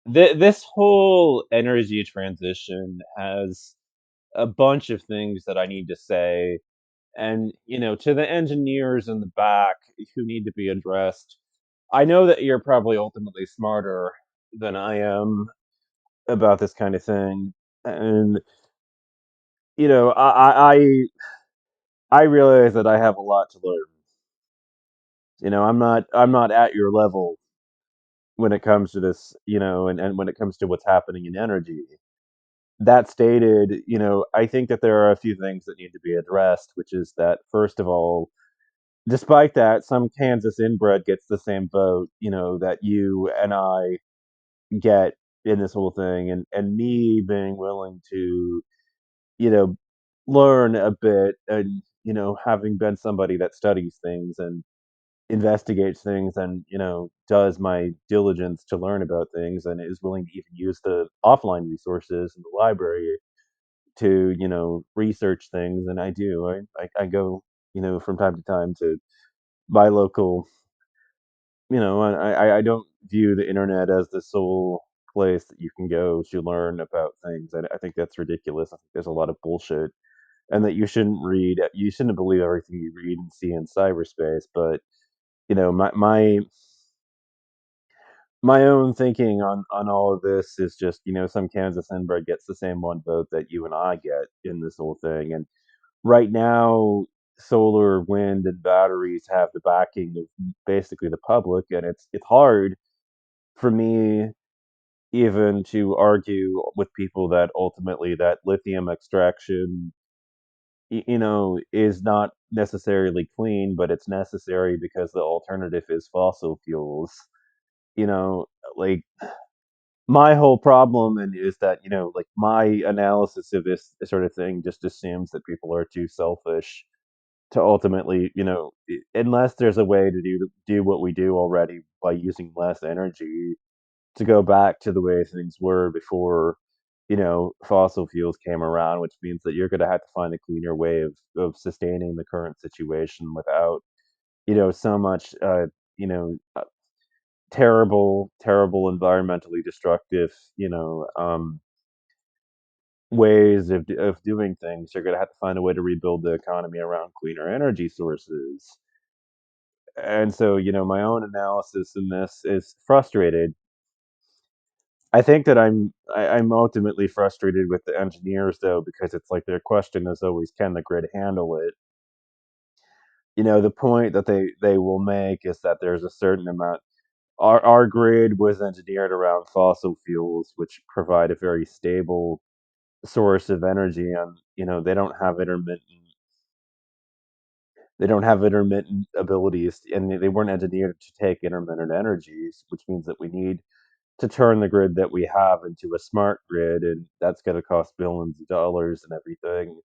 This whole energy transition has a bunch of things that I need to say, and to the engineers in the back who need to be addressed. I know that you're probably ultimately smarter than I am about this kind of thing, and you know, I realize that I have a lot to learn. I'm not at your level when it comes to this, and when it comes to what's happening in energy. That stated, I think that there are a few things that need to be addressed, which is that first of all, despite that, some Kansas inbred gets the same vote, that you and I get in this whole thing, and me being willing to, you know, learn a bit, and having been somebody that studies things and investigates things, and does my diligence to learn about things, and is willing to even use the offline resources in the library to research things. And I do. I go from time to time to my local. I don't view the internet as the sole place that you can go to learn about things. I think that's ridiculous. I think there's a lot of bullshit, and that you shouldn't believe everything you read and see in cyberspace. But my own thinking on all of this is just, some Kansas inbred gets the same one vote that you and I get in this whole thing. And right now, solar, wind, and batteries have the backing of basically the public, and it's hard for me even to argue with people that ultimately that lithium extraction, is not necessarily clean, but it's necessary because the alternative is fossil fuels. You know, like my whole problem and is that like my analysis of this sort of thing just assumes that people are too selfish to ultimately, unless there's a way to do what we do already by using less energy, to go back to the way things were before, fossil fuels came around, which means that you're going to have to find a cleaner way of sustaining the current situation without, so much, terrible, environmentally destructive, ways of doing things. You're going to have to find a way to rebuild the economy around cleaner energy sources. And so, my own analysis in this is frustrated. I think that I'm ultimately frustrated with the engineers though, because it's like their question is always, can the grid handle it? The point that they will make is that there's a certain amount. Our grid was engineered around fossil fuels, which provide a very stable source of energy, and they don't have intermittent abilities, and they weren't engineered to take intermittent energies, which means that we need to turn the grid that we have into a smart grid, and that's going to cost billions of dollars and everything.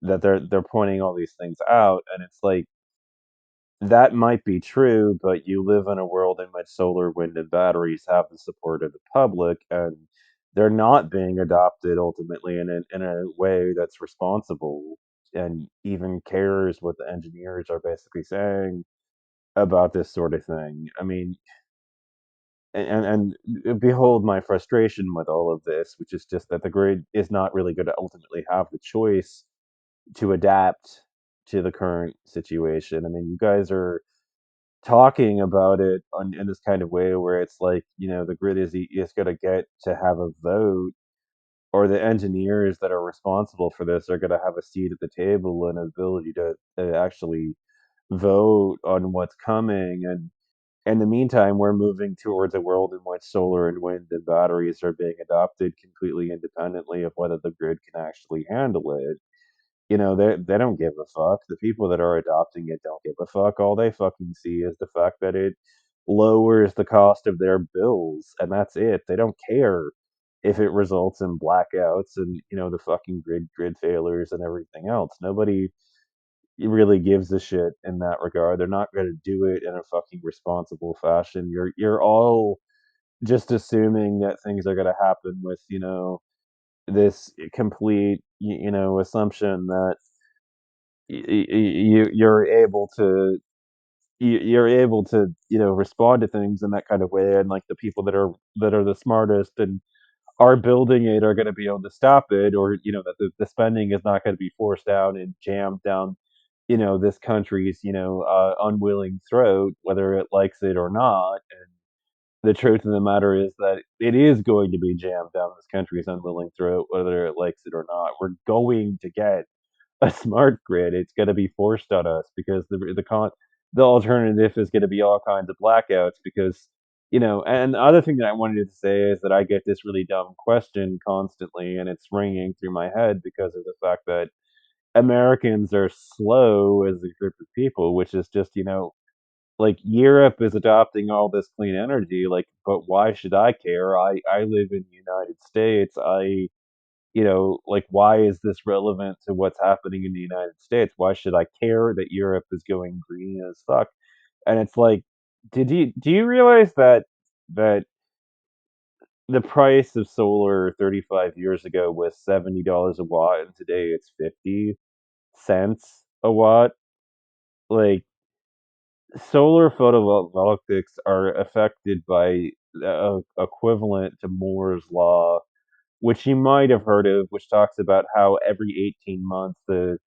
That they're pointing all these things out, and it's like that might be true, but you live in a world in which solar, wind, and batteries have the support of the public, and they're not being adopted ultimately in a way that's responsible and even cares what the engineers are basically saying about this sort of thing. I mean, and behold my frustration with all of this, which is just that the grid is not really going to ultimately have the choice to adapt to the current situation. I mean, you guys are talking about it in this kind of way where it's like, the grid is going to get to have a vote, or the engineers that are responsible for this are going to have a seat at the table and ability to actually vote on what's coming. And in the meantime, we're moving towards a world in which solar and wind and batteries are being adopted completely independently of whether the grid can actually handle it. They don't give a fuck. The people that are adopting it don't give a fuck. All they fucking see is the fact that it lowers the cost of their bills, and that's it. They don't care if it results in blackouts and the fucking grid failures and everything else. Nobody really gives a shit in that regard. They're not going to do it in a fucking responsible fashion. You're all just assuming that things are going to happen with this complete assumption that you're able to you're able to, respond to things in that kind of way, and, like, the people that are the smartest and are building it are gonna be able to stop it, or, that the spending is not gonna be forced down and jammed down, this country's, unwilling throat, whether it likes it or not. And the truth of the matter is that it is going to be jammed down this country's unwilling throat, whether it likes it or not. We're going to get a smart grid. It's gonna be forced on us because the alternative is gonna be all kinds of blackouts because, and the other thing that I wanted to say is that I get this really dumb question constantly, and it's ringing through my head because of the fact that Americans are slow as a group of people, which is just, like, Europe is adopting all this clean energy, like, but why should I care? I live in the United States. Like, why is this relevant to what's happening in the United States? Why should I care that Europe is going green as fuck? And it's like, do you realize that the price of solar 35 years ago was $70 a watt, and today it's 50 cents a watt? Like, solar photovoltaics are affected by equivalent to Moore's law, which you might have heard of, which talks about how every 18 months the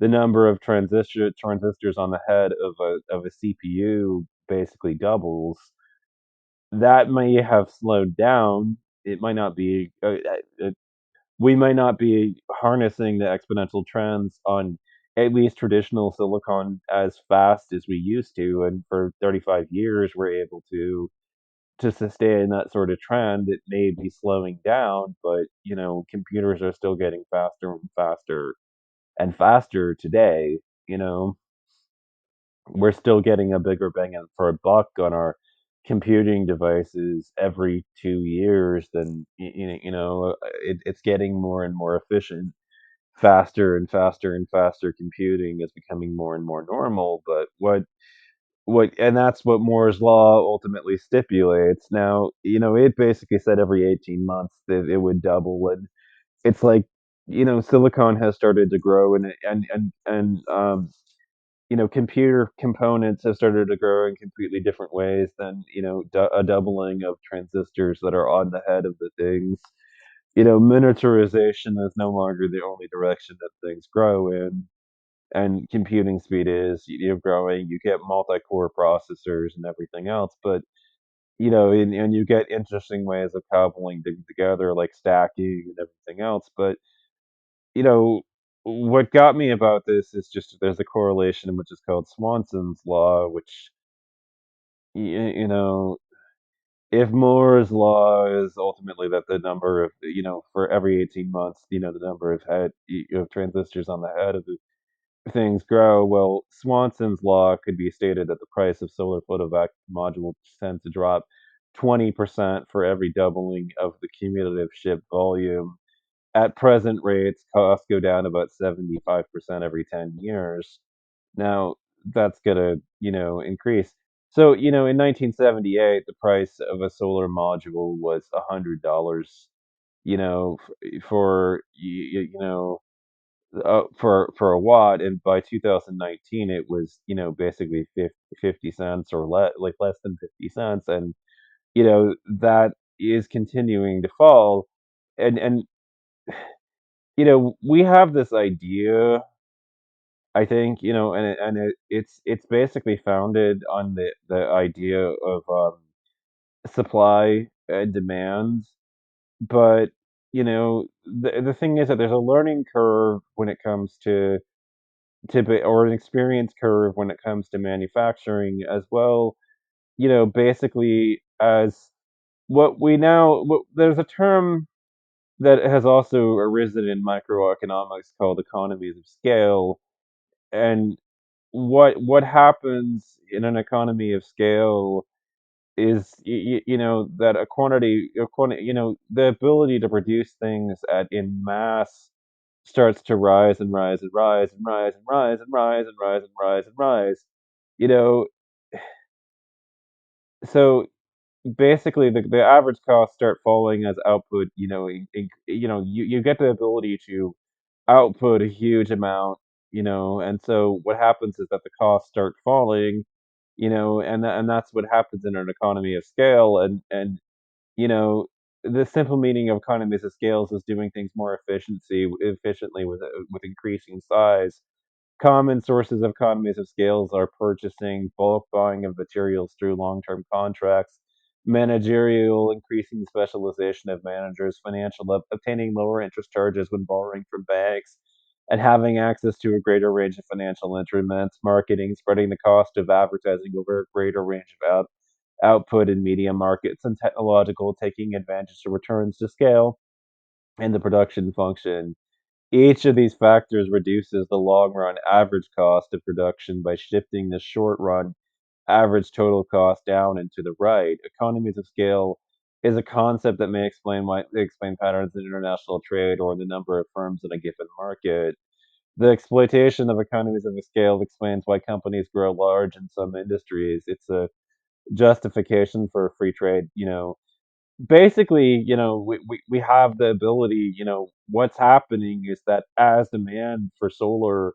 number of transistors on the head of a CPU basically doubles. That may have slowed down. It might not be. We might not be harnessing the exponential trends on at least traditional silicon as fast as we used to, and for 35 years we're able to sustain that sort of trend. It may be slowing down, but, computers are still getting faster and faster and faster today, you know? We're still getting a bigger bang for a buck on our computing devices every 2 years than it's getting more and more efficient. Faster and faster and faster computing is becoming more and more normal, but and that's what Moore's law ultimately stipulates. Now, it basically said every 18 months that it would double, and it's like, silicon has started to grow, and computer components have started to grow in completely different ways than, a doubling of transistors that are on the head of the things. Miniaturization is no longer the only direction that things grow in, and computing speed is, growing. You get multi-core processors and everything else, but, and you get interesting ways of cobbling things together, like stacking and everything else. But, you know, what got me about this is just there's a correlation which is called Swanson's law, which, you know, if Moore's law is ultimately that the number of, for every 18 months, the number of transistors on the head of the things grow, well, Swanson's law could be stated that the price of solar photovoltaic module tends to drop 20% for every doubling of the cumulative shipped volume. At present rates, costs go down about 75% every 10 years. Now, that's gonna, increase. So, in 1978, the price of a solar module was $100, for, for a watt, and by 2019 it was, basically 50 cents or less than 50 cents, and that is continuing to fall. And we have this idea, I think, it's basically founded on the idea of supply and demand. But the thing is that there's a learning curve when it comes or an experience curve when it comes to manufacturing as well. Basically, as there's a term that has also arisen in microeconomics called economies of scale. And what happens in an economy of scale is, that the ability to produce things at in mass starts to rise and rise and rise and rise and rise and rise and rise and rise and rise. You know, so basically the average costs start falling as output, you get the ability to output a huge amount, and so what happens is that the costs start falling, and that's what happens in an economy of scale, and you know, the simple meaning of economies of scales is doing things more efficiently with increasing size. Common sources of economies of scales are purchasing, bulk buying of materials through long-term contracts, managerial, increasing specialization of managers, financial obtaining lower interest charges when borrowing from banks, and having access to a greater range of financial instruments, marketing, spreading the cost of advertising over a greater range of output in media markets, and technological, taking advantage of returns to scale and the production function. Each of these factors reduces the long run average cost of production by shifting the short run average total cost down and to the right. Economies of scale is a concept that may explain patterns in international trade or the number of firms in a given market. The exploitation of economies of scale explains why companies grow large in some industries. It's a justification for free trade. Basically, we have the ability. What's happening is that as demand for solar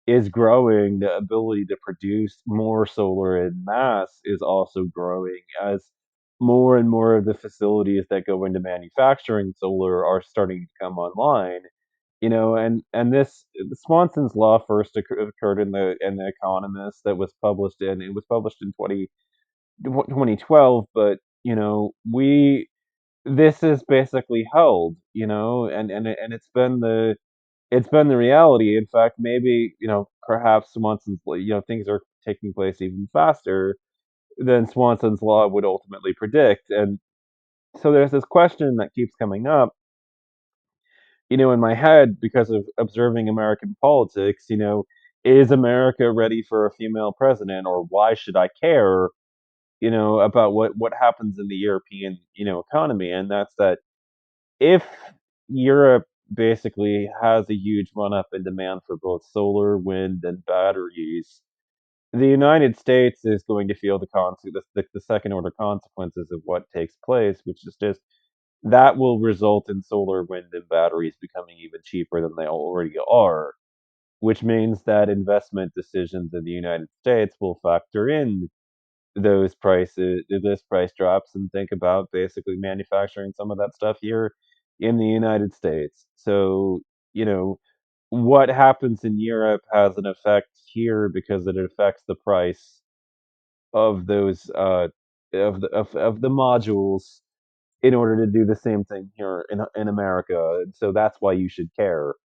is growing, the ability to produce more solar in mass is also growing as more and more of the facilities that go into manufacturing solar are starting to come online. And this Swanson's law first occurred in the Economist that was published in it was published in 2012, but we this is basically held, and it's been the reality. In fact, maybe, perhaps things are taking place even faster than Swanson's law would ultimately predict. And so there's this question that keeps coming up, in my head because of observing American politics. Is America ready for a female president, or why should I care, about what happens in the European, economy? And that's that if Europe basically has a huge run up in demand for both solar, wind, and batteries, the United States is going to feel the second order consequences of what takes place, which is just that will result in solar, wind, and batteries becoming even cheaper than they already are, which means that investment decisions in the United States will factor in those price drops and think about basically manufacturing some of that stuff here in the United States. So, you know, what happens in Europe has an effect here because it affects the price of those of the modules in order to do the same thing here in America. And so that's why you should care.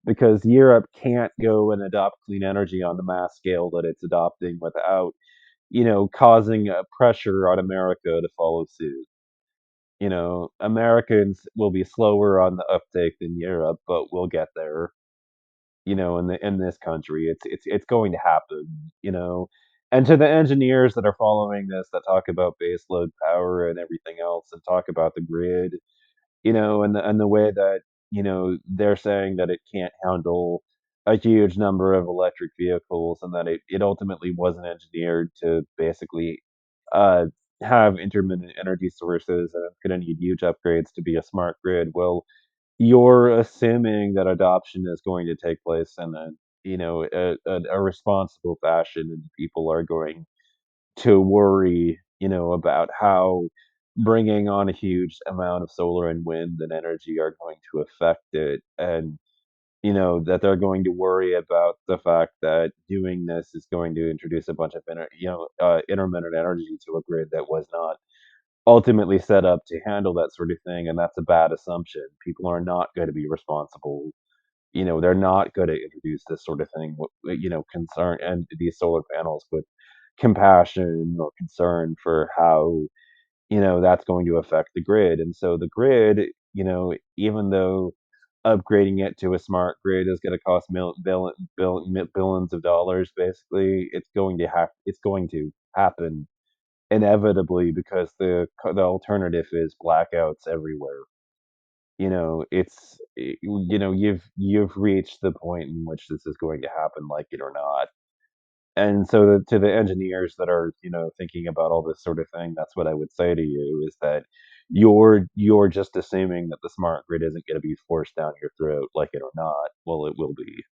Because Europe can't go and adopt clean energy on the mass scale that it's adopting without causing pressure on America to follow suit. Americans will be slower on the uptake than Europe, but we'll get there. In this country, it's going to happen. And to the engineers that are following this, that talk about baseload power and everything else, and talk about the grid, and the way that they're saying that it can't handle a huge number of electric vehicles, and that it ultimately wasn't engineered to basically uh, have intermittent energy sources, and it's going to need huge upgrades to be a smart grid. Well, you're assuming that adoption is going to take place in a responsible fashion, and people are going to worry, about how bringing on a huge amount of solar and wind and energy are going to affect it. And, that they're going to worry about the fact that doing this is going to introduce a bunch of, intermittent energy to a grid that was not ultimately set up to handle that sort of thing. And that's a bad assumption. People are not going to be responsible. They're not going to introduce this sort of thing, concern and these solar panels with compassion or concern for how that's going to affect the grid. And so the grid, even though upgrading it to a smart grid is going to cost billions of dollars, basically, it's going to happen inevitably because the alternative is blackouts everywhere. You've reached the point in which this is going to happen, like it or not. And so to the engineers that are, thinking about all this sort of thing, that's what I would say to you is that you're just assuming that the smart grid isn't going to be forced down your throat, like it or not. Well, it will be.